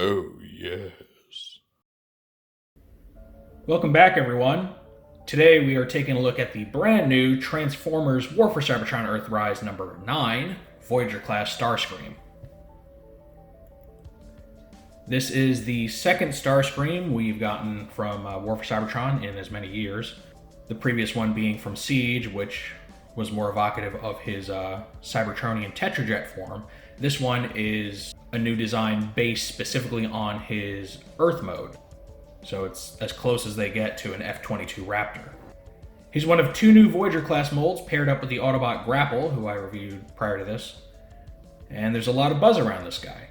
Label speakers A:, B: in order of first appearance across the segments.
A: Oh, yes.
B: Welcome back, everyone. Today we are taking a look at the brand new Transformers War for Cybertron Earthrise number 9, Voyager class Starscream. This is the second Starscream we've gotten from War for Cybertron in as many years. The previous one being from Siege, which was more evocative of his Cybertronian Tetrajet form. This one is a new design based specifically on his Earth mode. So it's as close as they get to an F-22 Raptor. He's one of 2 new Voyager class molds paired up with the Autobot Grapple, who I reviewed prior to this. And there's a lot of buzz around this guy.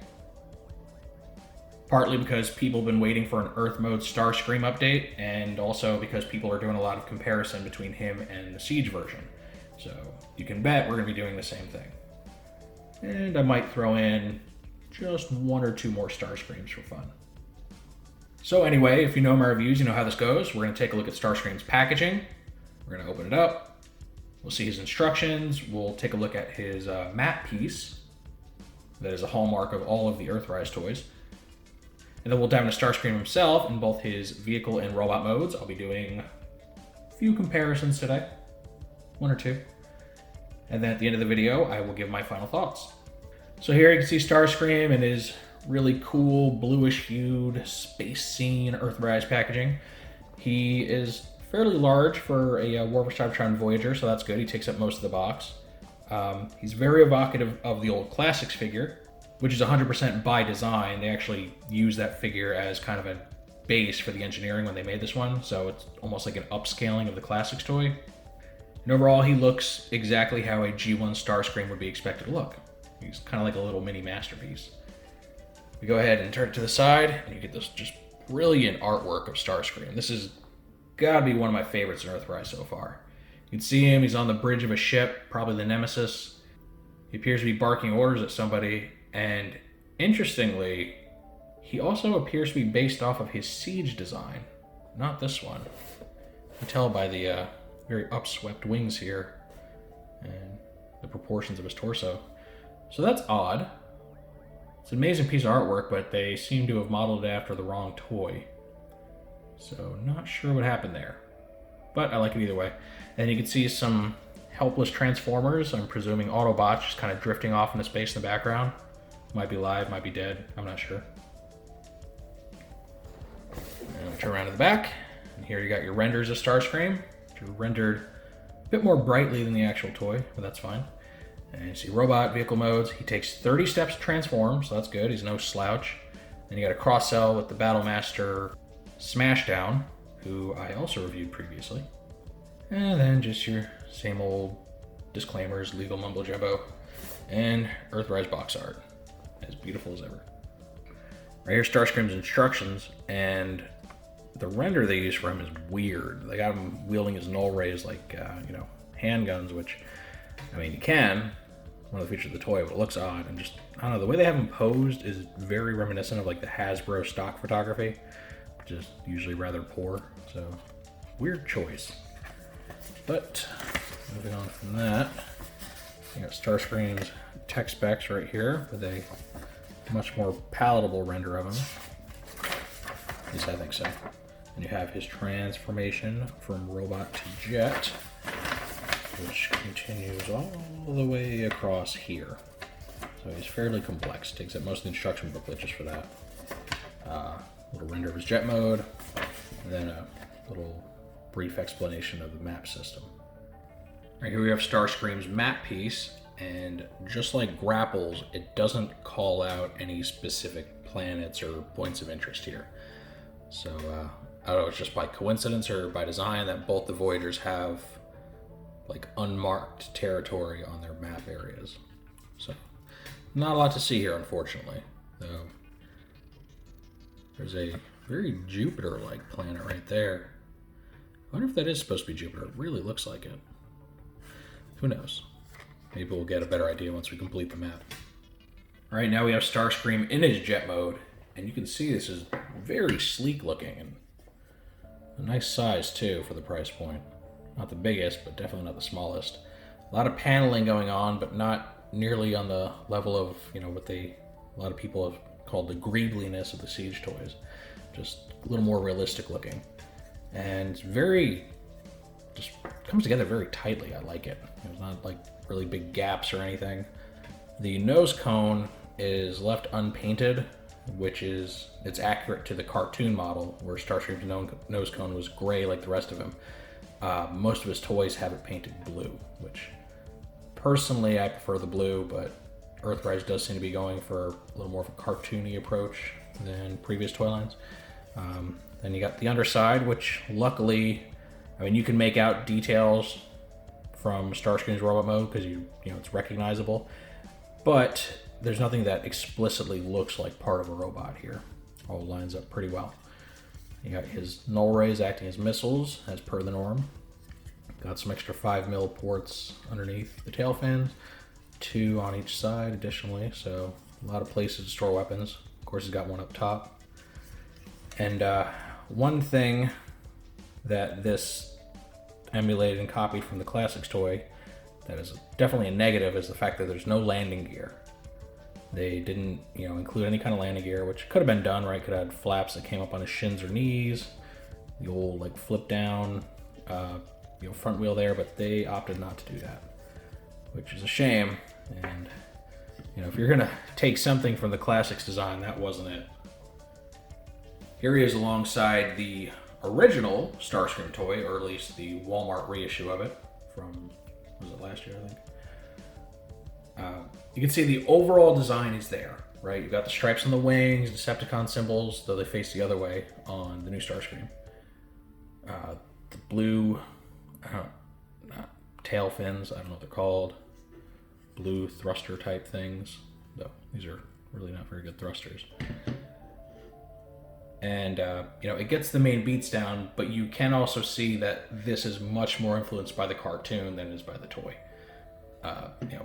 B: Partly because people have been waiting for an Earth mode Starscream update, and also because people are doing a lot of comparison between him and the Siege version. So you can bet we're going to be doing the same thing. And I might throw in just 1 or 2 more Starscreams for fun. So anyway, if you know my reviews, you know how this goes. We're going to take a look at Starscream's packaging. We're going to open it up. We'll see his instructions. We'll take a look at his map piece. That is a hallmark of all of the Earthrise toys. And then we'll dive into Starscream himself in both his vehicle and robot modes. I'll be doing a few comparisons today. 1 or 2. And then at the end of the video, I will give my final thoughts. So here you can see Starscream in his really cool bluish hued space scene Earthrise packaging. He is fairly large for a War for Cybertron Voyager, so that's good. He takes up most of the box. He's very evocative of the old Classics figure, which is 100% by design. They actually use that figure as kind of a base for the engineering when they made this one, so it's almost like an upscaling of the Classics toy. And overall, he looks exactly how a G1 Starscream would be expected to look. He's kind of like a little mini masterpiece. We go ahead and turn it to the side, and you get this just brilliant artwork of Starscream. This has got to be one of my favorites in Earthrise so far. You can see him, he's on the bridge of a ship, probably the Nemesis. He appears to be barking orders at somebody, and interestingly, he also appears to be based off of his Siege design, not this one. You can tell by the very upswept wings here, and the proportions of his torso. So that's odd. It's an amazing piece of artwork, but they seem to have modeled it after the wrong toy. So not sure what happened there. But I like it either way. And you can see some helpless Transformers. I'm presuming Autobots just kind of drifting off into space in the background. Might be live, might be dead. I'm not sure. And we turn around to the back. And here you got your renders of Starscream, which are rendered a bit more brightly than the actual toy, but that's fine. And you see robot vehicle modes. He takes 30 steps to transform, so that's good. He's no slouch. Then you got a cross-sell with the Battlemaster Smashdown, who I also reviewed previously. And then just your same old disclaimers, legal mumbo jumbo, and Earthrise box art. As beautiful as ever. Right here's Starscream's instructions, and the render they use for him is weird. They got him wielding his null rays like, handguns, which, I mean, you can. One of the features of the toy, but it looks odd. And just, I don't know, the way they have him posed is very reminiscent of like the Hasbro stock photography, which is usually rather poor. So, weird choice. But, moving on from that, you got Starscream's tech specs right here with a much more palatable render of him. At least I think so. And you have his transformation from robot to jet, which continues all the way across here. So he's fairly complex. Takes up most of the instruction booklet just for that. Little render of his jet mode, and then a little brief explanation of the map system. Right here we have Starscream's map piece, and just like Grapples, it doesn't call out any specific planets or points of interest here. So I don't know, it's just by coincidence or by design that both the Voyagers have like unmarked territory on their map areas. So not a lot to see here, unfortunately. Though there's a very Jupiter-like planet right there. I wonder if that is supposed to be Jupiter. It really looks like it. Who knows? Maybe we'll get a better idea once we complete the map. All right, now we have Starscream in his jet mode, and you can see this is very sleek looking and a nice size too for the price point. Not the biggest, but definitely not the smallest. A lot of paneling going on, but not nearly on the level of, what they a lot of people have called the greebliness of the Siege toys. Just a little more realistic looking. And it's just comes together very tightly. I like it. There's not like really big gaps or anything. The nose cone is left unpainted, which is, it's accurate to the cartoon model where Starscream's nose cone was gray like the rest of him. Most of his toys have it painted blue, which personally I prefer the blue, but Earthrise does seem to be going for a little more of a cartoony approach than previous toy lines. Then you got the underside, which luckily, I mean, you can make out details from Starscream's robot mode because you know it's recognizable, but there's nothing that explicitly looks like part of a robot here. All lines up pretty well. You got his null rays acting as missiles, as per the norm. Got some extra 5mm ports underneath the tail fins, 2 on each side additionally, so a lot of places to store weapons. Of course, he's got one up top. And one thing that this emulated and copied from the Classics toy that is definitely a negative is the fact that there's no landing gear. They didn't, include any kind of landing gear, which could have been done, right? Could have had flaps that came up on his shins or knees, the old like flip down, front wheel there, but they opted not to do that, which is a shame. And if you're gonna take something from the Classics design, that wasn't it. Here he is alongside the original Starscream toy, or at least the Walmart reissue of it from, was it last year, I think? You can see the overall design is there, right? You've got the stripes on the wings, Decepticon symbols, though they face the other way on the new Starscream. The blue, tail fins, I don't know what they're called. Blue thruster type things, though these are really not very good thrusters. And, it gets the main beats down, but you can also see that this is much more influenced by the cartoon than it is by the toy.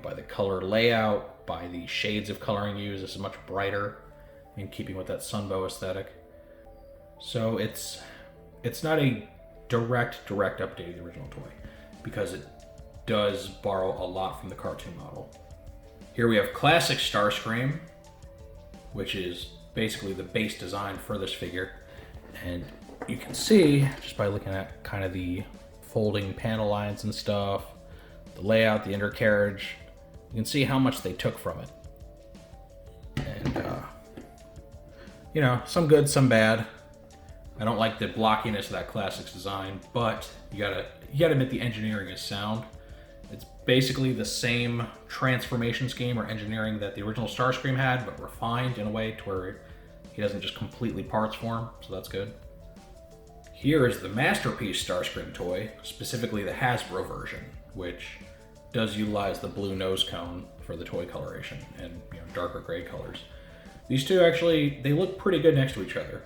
B: By the color layout, by the shades of coloring used. This is much brighter in keeping with that Sunbow aesthetic. So it's not a direct update of the original toy because it does borrow a lot from the cartoon model. Here we have Classic Starscream, which is basically the base design for this figure. And you can see, just by looking at kind of the folding panel lines and stuff, the layout, the undercarriage, you can see how much they took from it. And, some good, some bad. I don't like the blockiness of that Classics design, but you gotta admit the engineering is sound. It's basically the same transformation scheme or engineering that the original Starscream had, but refined in a way to where he doesn't just completely parts form, so that's good. Here is the masterpiece Starscream toy, specifically the Hasbro version, which does utilize the blue nose cone for the toy coloration and darker gray colors. These two actually, they look pretty good next to each other.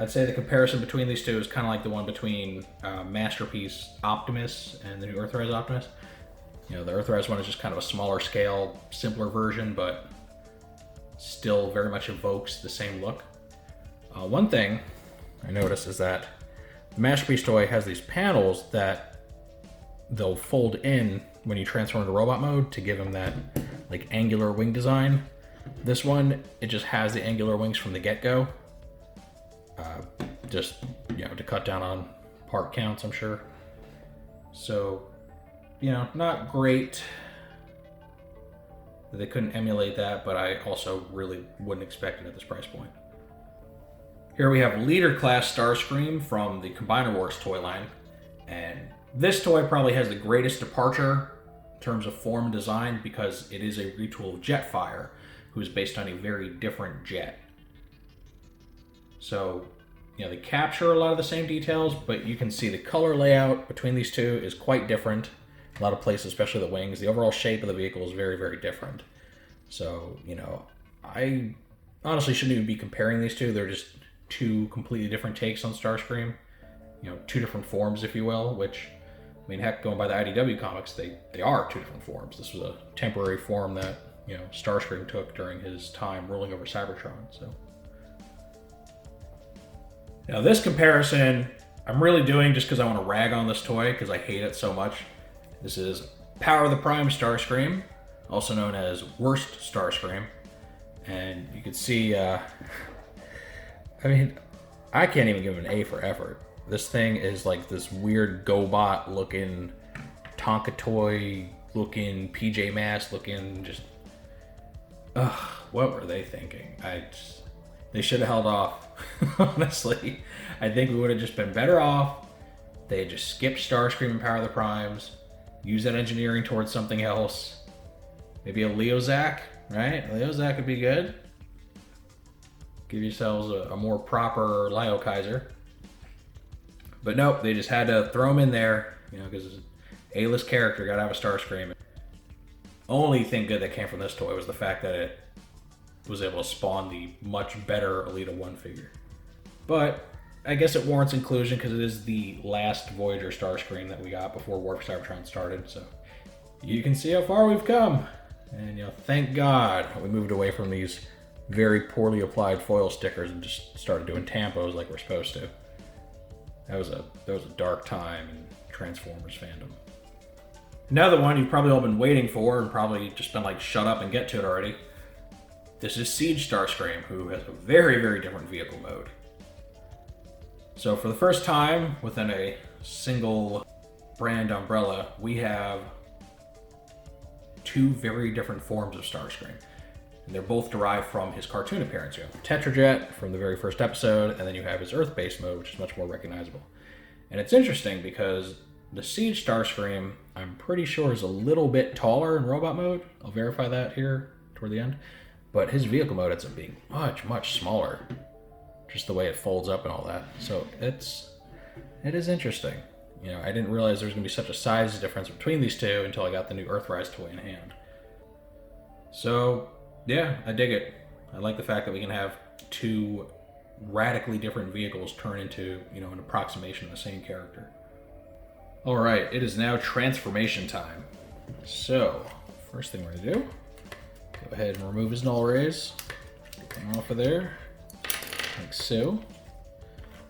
B: I'd say the comparison between these two is kind of like the one between Masterpiece Optimus and the new Earthrise Optimus. The Earthrise one is just kind of a smaller scale, simpler version, but still very much evokes the same look. One thing I noticed is that the Masterpiece toy has these panels that they'll fold in when you transform into robot mode to give him that like angular wing design. This one, it just has the angular wings from the get-go. Just, to cut down on part counts, I'm sure. So, not great that they couldn't emulate that, but I also really wouldn't expect it at this price point. Here we have Leader Class Starscream from the Combiner Wars toy line, and this toy probably has the greatest departure in terms of form and design because it is a retool of Jetfire, who is based on a very different jet. So, they capture a lot of the same details, but you can see the color layout between these two is quite different. A lot of places, especially the wings, the overall shape of the vehicle is very, very different. So, I honestly shouldn't even be comparing these two. They're just two completely different takes on Starscream. Two different forms, if you will, which, heck, going by the IDW comics, they are two different forms. This was a temporary form that, Starscream took during his time ruling over Cybertron, so. Now this comparison, I'm really doing just because I want to rag on this toy, because I hate it so much. This is Power of the Prime Starscream, also known as Worst Starscream. And And you can see, I mean, I can't even give it an A for effort. This thing is like this weird GoBot looking, Tonka toy looking, PJ Masks looking, just, what were they thinking? They should have held off, honestly. I think we would have just been better off. They had just skipped Starscream and Power of the Primes, use that engineering towards something else. Maybe a Leozak, right? Leozak would be good. Give yourselves a more proper Lio Kaiser. But nope, they just had to throw him in there, you know, because A-list character, gotta have a Starscream. Only thing good that came from this toy was the fact that it was able to spawn the much better Elita 1 figure. But I guess it warrants inclusion because it is the last Voyager Starscream that we got before Warp Cybertron started. So you can see how far we've come. And, you know, thank God we moved away from these very poorly applied foil stickers and just started doing tampos like we're supposed to. That was a dark time in Transformers fandom. Another one you've probably all been waiting for and probably just been like, shut up and get to it already. This is Siege Starscream, who has a very, very different vehicle mode. So for the first time within a single brand umbrella, we have two very different forms of Starscream. And they're both derived from his cartoon appearance. You have Tetrajet from the very first episode, and then you have his Earth-based mode, which is much more recognizable. And it's interesting because the Siege Starscream, I'm pretty sure, is a little bit taller in robot mode. I'll verify that here toward the end. But his vehicle mode ends up being much, much smaller. Just the way it folds up and all that. So it is interesting. You know, I didn't realize there was going to be such a size difference between these two until I got the new Earthrise toy in hand. So, yeah, I dig it. I like the fact that we can have two radically different vehicles turn into, you know, an approximation of the same character. Alright, it is now transformation time. So, first thing we're going to do, go ahead and remove his null rays. Get them off of there, like so.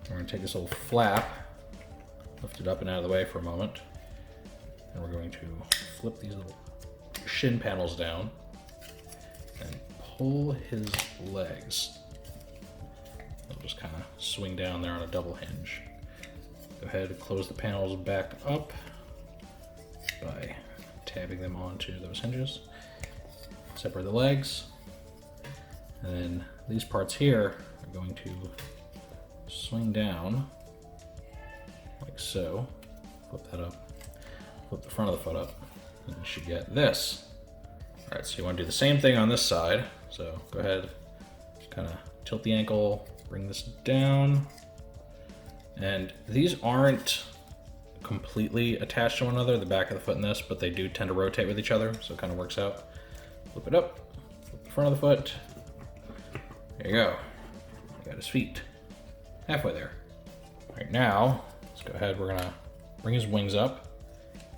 B: We're going to take this little flap, lift it up and out of the way for a moment, and we're going to flip these little shin panels down and pull his legs. They'll just kind of swing down there on a double hinge. Go ahead and close the panels back up by tabbing them onto those hinges. Separate the legs. And then these parts here are going to swing down like so. Flip that up. Flip the front of the foot up. And you should get this. Alright, so you want to do the same thing on this side. So go ahead, kind of tilt the ankle, bring this down. And these aren't completely attached to one another, the back of the foot and this, but they do tend to rotate with each other, so it kind of works out. Flip it up, flip the front of the foot. There you go. You got his feet. Halfway there. Right now, let's go ahead, we're gonna bring his wings up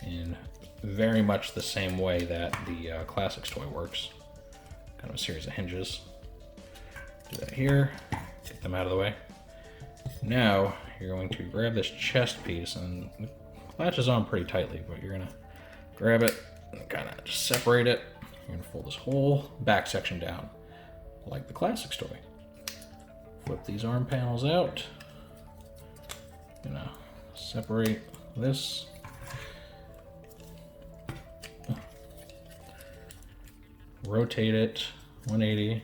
B: in very much the same way that the Classics toy works. Kind of a series of hinges. Do that here, get them out of the way. Now, you're going to grab this chest piece, and it latches on pretty tightly, but you're gonna grab it and kind of just separate it. You're gonna fold this whole back section down, like the Classics toy. Flip these arm panels out. Gonna separate this. Rotate it 180.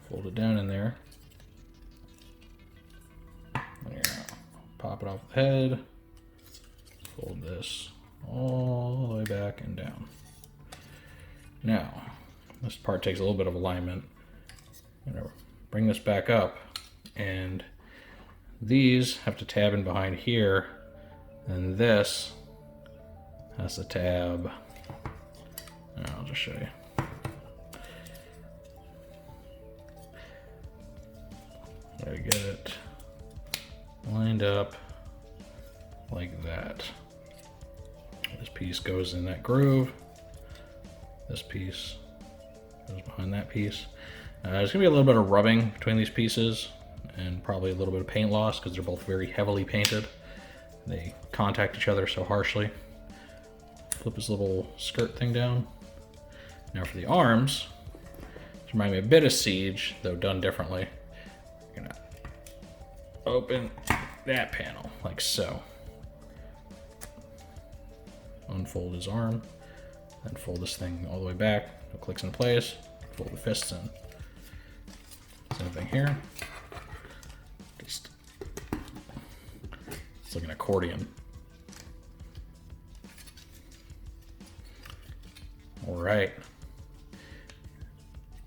B: Fold it down in there. Pop it off the head, fold this all the way back and down. Now, this part takes a little bit of alignment. I'm gonna bring this back up, and these have to tab in behind here, and this has to tab. I'll just show you. There, get it lined up like that. This piece goes in that groove. This piece goes behind that piece. There's gonna be a little bit of rubbing between these pieces and probably a little bit of paint loss because they're both very heavily painted. They contact each other so harshly. Flip his little skirt thing down. Now for the arms, Which reminds me a bit of Siege, though done differently. You're gonna open that panel, like so. Unfold his arm, then fold this thing all the way back. It clicks in place, fold the fists in. Same thing here. Just, it's like an accordion. All right.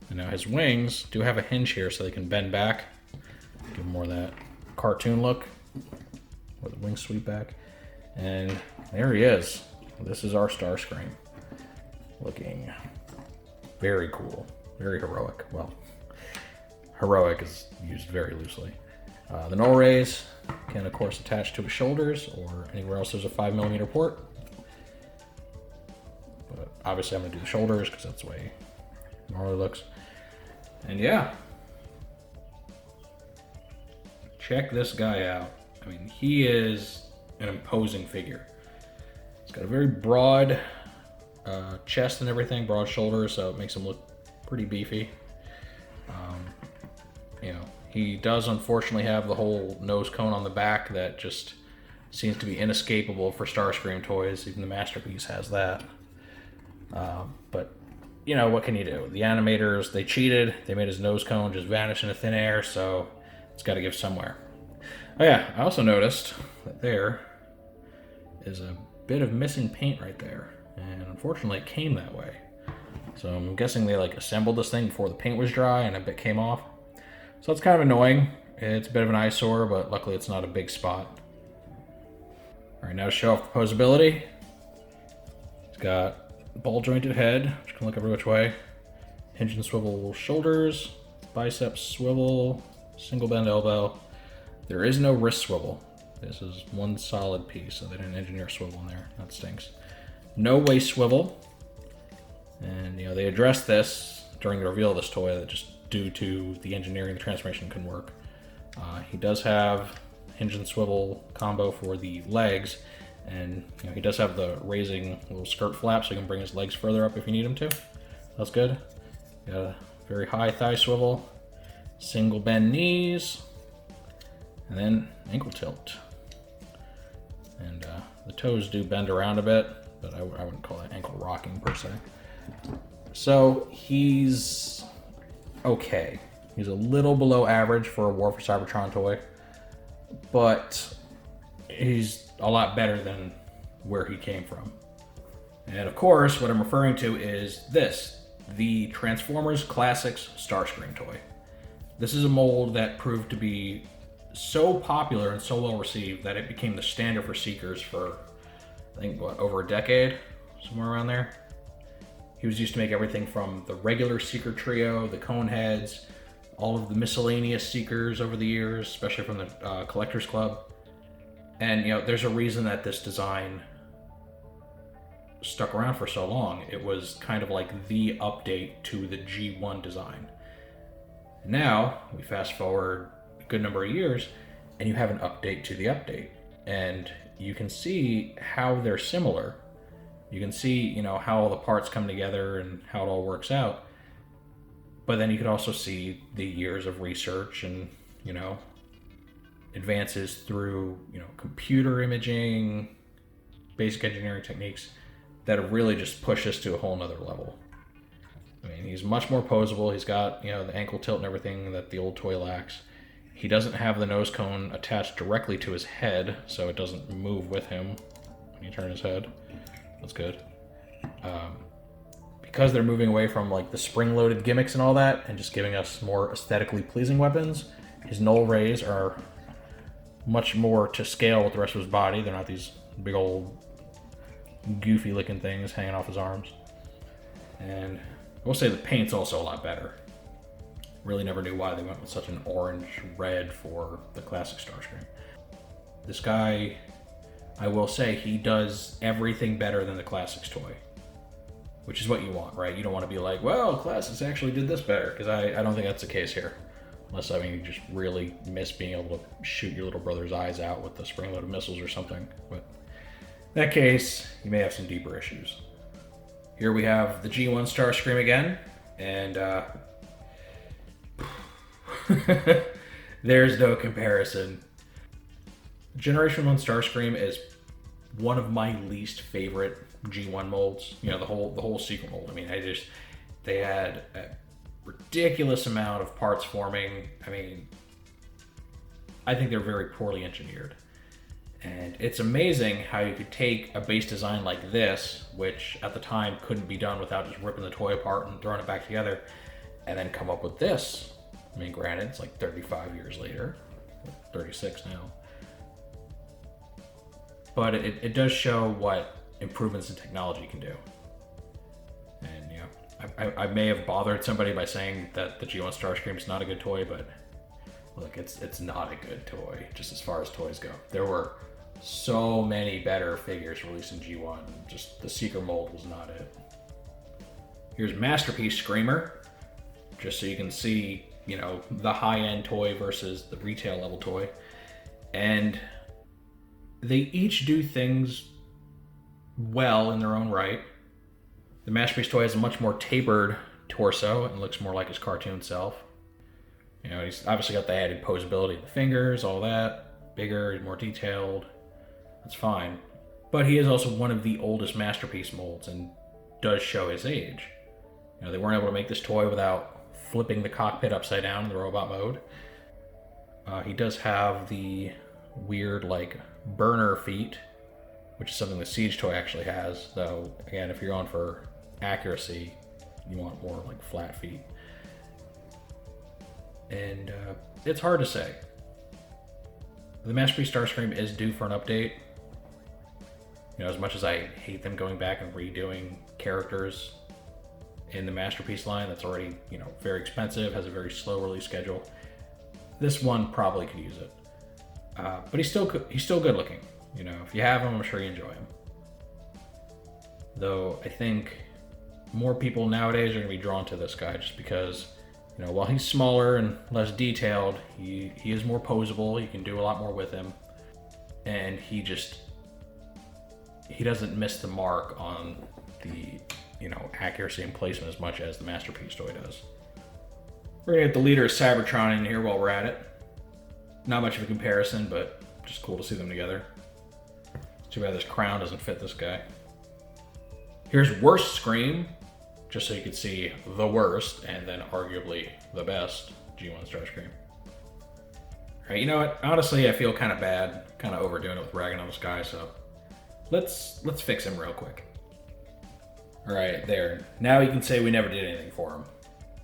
B: And now his wings do have a hinge here so they can bend back. Give him more of that cartoon look. With the wings sweep back. And there he is. This is our Starscream. Looking very cool. Very heroic. Well, heroic is used very loosely. The null rays can, of course, attach to his shoulders or anywhere else there's a 5mm port. But obviously I'm going to do the shoulders because that's the way it normally looks. And yeah. Check this guy out. I mean, he is an imposing figure. He's got a very broad chest and everything, broad shoulders, so it makes him look pretty beefy. You know, he does unfortunately have the whole nose cone on the back that just seems to be inescapable for Starscream toys. Even the Masterpiece has that. But, you know, what can you do? The animators, they cheated. They made his nose cone just vanish into thin air, so it's got to give somewhere. Oh yeah, I also noticed that there is a bit of missing paint right there. And unfortunately it came that way. So I'm guessing they like assembled this thing before the paint was dry and a bit came off. So it's kind of annoying. It's a bit of an eyesore, but luckily it's not a big spot. All right, now to show off the posability. It's got ball jointed head, which can look every which way. Hinge and swivel shoulders, biceps swivel, single bend elbow. There is no wrist swivel. This is one solid piece, so they didn't engineer swivel in there. That stinks. No waist swivel. And, you know, they addressed this during the reveal of this toy that just due to the engineering, the transformation couldn't work. He does have hinge and swivel combo for the legs, and you know, he does have the raising little skirt flap so he can bring his legs further up if you need him to. That's good. Got a very high thigh swivel, single bend knees, and then ankle tilt. And the toes do bend around a bit, but I wouldn't call that ankle rocking per se. So he's okay. He's a little below average for a War for Cybertron toy, but he's a lot better than where he came from. And of course, what I'm referring to is this, the Transformers Classics Starscream toy. This is a mold that proved to be so popular and so well received that it became the standard for Seekers for, I think, what, over a decade? Somewhere around there. He was used to make everything from the regular Seeker trio, the cone heads, all of the miscellaneous Seekers over the years, especially from the Collectors Club. And, you know, there's a reason that this design stuck around for so long. It was kind of like the update to the G1 design. Now, we fast forward a good number of years, and you have an update to the update. And you can see how they're similar. You can see, you know, how all the parts come together and how it all works out. But then you could also see the years of research and, you know, advances through, you know, computer imaging, basic engineering techniques that have really just pushed us to a whole nother level. I mean, he's much more posable. He's got, you know, the ankle tilt and everything that the old toy lacks. He doesn't have the nose cone attached directly to his head, so it doesn't move with him when you turn his head. That's good. Because they're moving away from like the spring-loaded gimmicks and all that, and just giving us more aesthetically pleasing weapons, his null rays are much more to scale with the rest of his body. They're not these big old goofy-looking things hanging off his arms. And I will say the paint's also a lot better. Really never knew why they went with such an orange-red for the classic Starscream. This guy, I will say, he does everything better than the Classics toy, which is what you want, right? You don't want to be like, well, Classics actually did this better, because I don't think that's the case here. Unless, I mean, you just really miss being able to shoot your little brother's eyes out with the spring-loaded missiles or something. But in that case, you may have some deeper issues. Here we have the G1 Starscream again, and There's no comparison. Generation 1 Starscream is one of my least favorite G1 molds. You know, the whole secret mold. I mean, they had a ridiculous amount of parts forming. I mean, I think they're very poorly engineered. And it's amazing how you could take a base design like this, which at the time couldn't be done without just ripping the toy apart and throwing it back together, and then come up with this. I mean, granted, it's like 35 years later, 36 now. But it does show what improvements in technology can do. And yeah, I may have bothered somebody by saying that the G1 Starscream is not a good toy, but look, it's not a good toy, just as far as toys go. There were so many better figures released in G1, just the Seeker mold was not it. Here's Masterpiece Screamer, just so you can see, you know, the high-end toy versus the retail level toy. And they each do things well in their own right. The Masterpiece toy has a much more tapered torso and looks more like his cartoon self. You know, he's obviously got the added poseability of the fingers, all that. Bigger, more detailed. That's fine. But he is also one of the oldest Masterpiece molds and does show his age. You know, they weren't able to make this toy without flipping the cockpit upside down in the robot mode. He does have the weird, like, burner feet, which is something the Siege toy actually has, though, again, if you're going for accuracy, you want more, like, flat feet. And it's hard to say. The Masterpiece Starscream is due for an update. You know, as much as I hate them going back and redoing characters in the Masterpiece line, that's already, you know, very expensive, has a very slow release schedule. This one probably could use it. But he's still good looking. You know, if you have him, I'm sure you enjoy him. Though I think more people nowadays are going to be drawn to this guy just because, you know, while he's smaller and less detailed, he is more posable. You can do a lot more with him. And he doesn't miss the mark on the, you know, accuracy and placement as much as the Masterpiece toy does. We're going to get the leader of Cybertron in here while we're at it. Not much of a comparison, but just cool to see them together. Too bad this crown doesn't fit this guy. Here's Worst Scream, just so you can see the worst and then arguably the best G1 Starscream. Alright, you know what? Honestly, I feel kind of bad, kind of overdoing it with ragging on this guy, so let's fix him real quick. Alright, there. Now you can say we never did anything for him.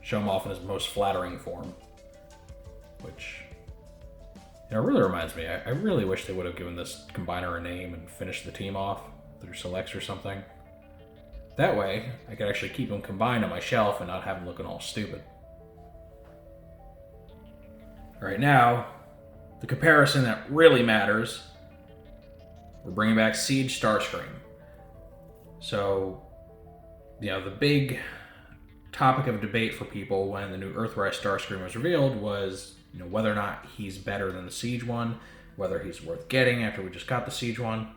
B: Show him off in his most flattering form. Which, you know, really reminds me, I really wish they would have given this combiner a name and finished the team off through selects or something. That way, I could actually keep them combined on my shelf and not have them looking all stupid. Alright, now, the comparison that really matters. We're bringing back Siege Starscream. So, you know, the big topic of debate for people when the new Earthrise Starscream was revealed was, you know, whether or not he's better than the Siege one, whether he's worth getting after we just got the Siege one.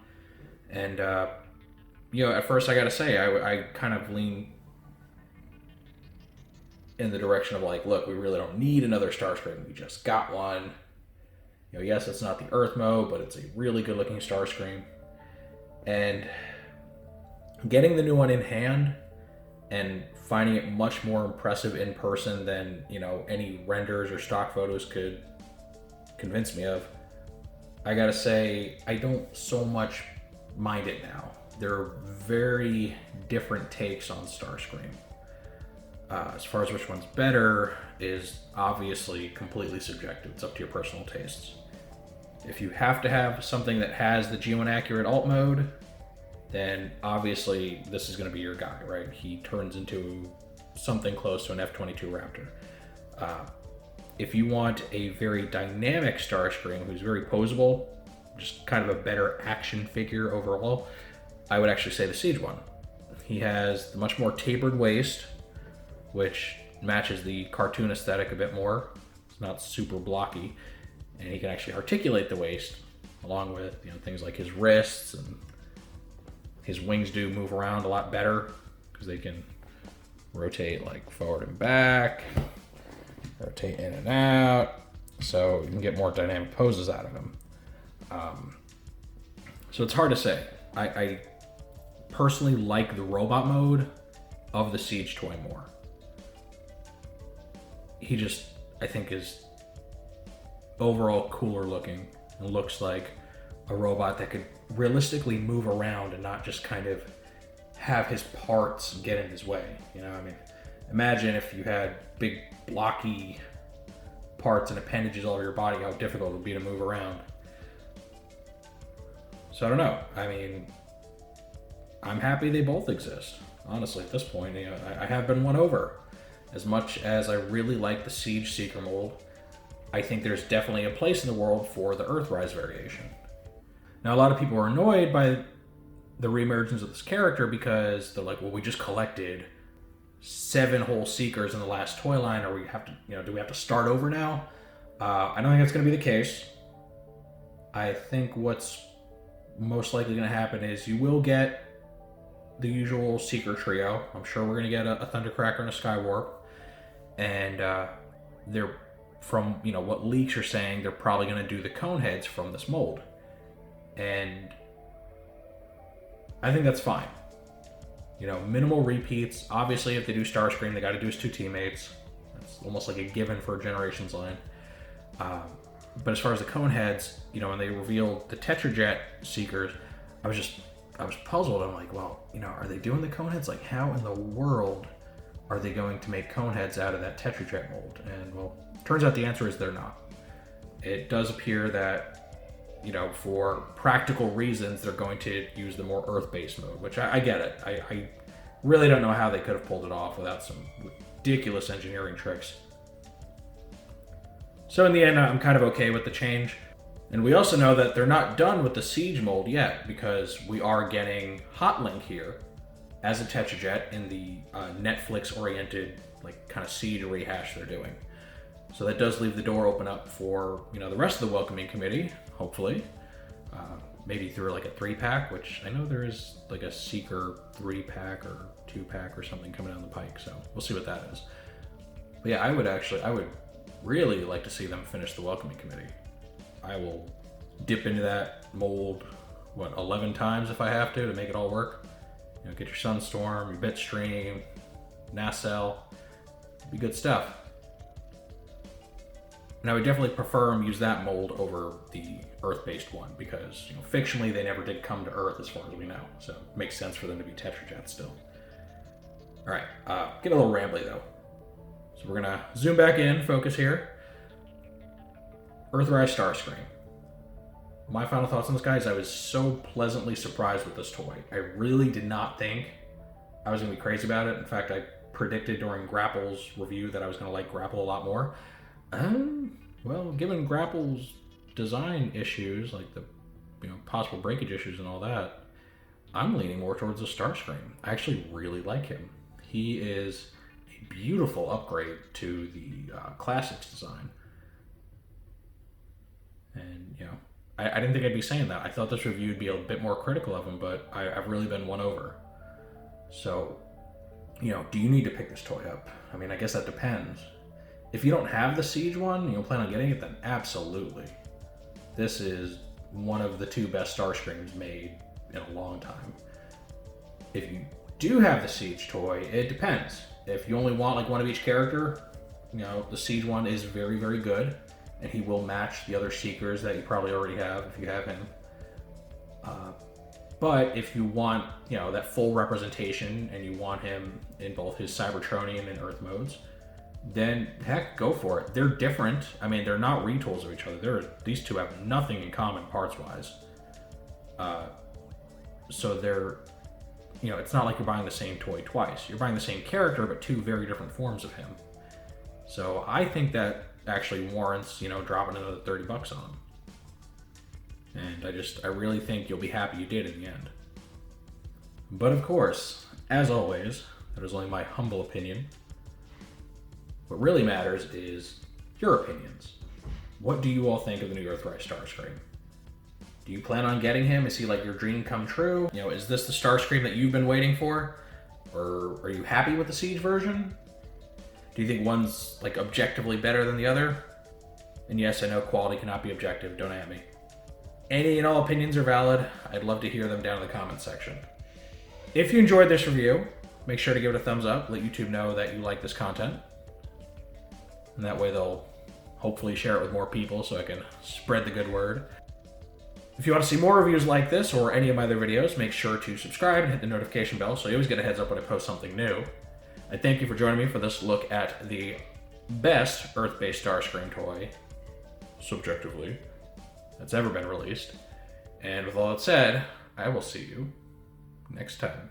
B: And, you know, at first I gotta say, I kind of lean in the direction of like, look, we really don't need another Starscream. We just got one. You know, yes, it's not the Earth mode, but it's a really good looking Starscream. And getting the new one in hand and finding it much more impressive in person than, you know, any renders or stock photos could convince me of, I gotta say, I don't so much mind it now. There are very different takes on Starscream. As far as which one's better is obviously completely subjective. It's up to your personal tastes. If you have to have something that has the G1 accurate alt mode, then obviously this is going to be your guy, right? He turns into something close to an F-22 Raptor. If you want a very dynamic Starscream who's very posable, just kind of a better action figure overall, I would actually say the Siege one. He has the much more tapered waist, which matches the cartoon aesthetic a bit more. It's not super blocky, and he can actually articulate the waist, along with, you know, things like his wrists, and his wings do move around a lot better because they can rotate like forward and back. Rotate in and out, so you can get more dynamic poses out of him. So it's hard to say. I personally like the robot mode of the Siege toy more. He just, I think, is overall cooler looking and looks like a robot that could realistically move around and not just kind of have his parts get in his way. You know, I mean, imagine if you had big blocky parts and appendages all over your body, how difficult it would be to move around. So I don't know. I mean, I'm happy they both exist. Honestly, at this point, you know, I have been won over. As much as I really like the Siege Seeker mold, I think there's definitely a place in the world for the Earthrise variation. Now, a lot of people are annoyed by the reemergence of this character because they're like, well, we just collected 7 whole Seekers in the last toy line, or we have to, you know, do we have to start over now? I don't think that's going to be the case. I think what's most likely going to happen is you will get the usual Seeker trio. I'm sure we're going to get a Thundercracker and a Skywarp, and they're, from, you know, what leaks are saying, they're probably going to do the Coneheads from this mold, and I think that's fine. You know, minimal repeats. Obviously, if they do Starscream, they got to do his 2 teammates. That's almost like a given for a Generations line. But as far as the Coneheads, you know, when they revealed the Tetrajet Seekers, I was puzzled. I'm like, well, you know, are they doing the Coneheads? Like, how in the world are they going to make Coneheads out of that Tetrajet mold? And, well, turns out the answer is they're not. It does appear that, you know, for practical reasons, they're going to use the more Earth-based mode, which I get it. I really don't know how they could have pulled it off without some ridiculous engineering tricks. So in the end, I'm kind of okay with the change. And we also know that they're not done with the Siege mold yet, because we are getting Hotlink here as a Tetrajet in the Netflix-oriented, like, kind of Siege rehash they're doing. So that does leave the door open up for, you know, the rest of the welcoming committee, hopefully. Maybe through like a 3-pack, which I know there is like a Seeker 3-pack or 2-pack or something coming down the pike. So we'll see what that is. But yeah, I would really like to see them finish the welcoming committee. I will dip into that mold, 11 times if I have to make it all work. You know, get your Sunstorm, your Bitstream, Nacelle, be good stuff. And I would definitely prefer them use that mold over the Earth-based one, because, you know, fictionally they never did come to Earth as far as we know. So it makes sense for them to be Tetrajets still. All right, get a little rambly though. So we're gonna zoom back in, focus here. Earthrise Starscream. My final thoughts on this guy is I was so pleasantly surprised with this toy. I really did not think I was gonna be crazy about it. In fact, I predicted during Grapple's review that I was gonna like Grapple a lot more. Well, given Grapple's design issues, like the, you know, possible breakage issues and all that, I'm leaning more towards the Starscream. I actually really like him. He is a beautiful upgrade to the Classics design. And, you know, I didn't think I'd be saying that. I thought this review would be a bit more critical of him, but I've really been won over. So, you know, do you need to pick this toy up? I mean, I guess that depends. If you don't have the Siege one, you don't plan on getting it, then absolutely. This is one of the 2 best Starscreams made in a long time. If you do have the Siege toy, it depends. If you only want like one of each character, you know, the Siege one is very, very good, and he will match the other Seekers that you probably already have if you have him. But if you want, you know, that full representation and you want him in both his Cybertronian and Earth modes, then heck, go for it. They're different. I mean, they're not retools of each other. These 2 have nothing in common parts-wise. So they're, you know, it's not like you're buying the same toy twice. You're buying the same character, but 2 very different forms of him. So I think that actually warrants, you know, dropping another $30 on him. And I really think you'll be happy you did in the end. But of course, as always, that is only my humble opinion. What really matters is your opinions. What do you all think of the new Earthrise Starscream? Do you plan on getting him? Is he like your dream come true? You know, is this the Starscream that you've been waiting for? Or are you happy with the Siege version? Do you think one's like objectively better than the other? And yes, I know quality cannot be objective, don't at me. Any and all opinions are valid. I'd love to hear them down in the comments section. If you enjoyed this review, make sure to give it a thumbs up. Let YouTube know that you like this content. And that way they'll hopefully share it with more people so I can spread the good word. If you want to see more reviews like this or any of my other videos, make sure to subscribe and hit the notification bell so you always get a heads up when I post something new. I thank you for joining me for this look at the best Earth-based Starscream toy, subjectively, that's ever been released. And with all that said, I will see you next time.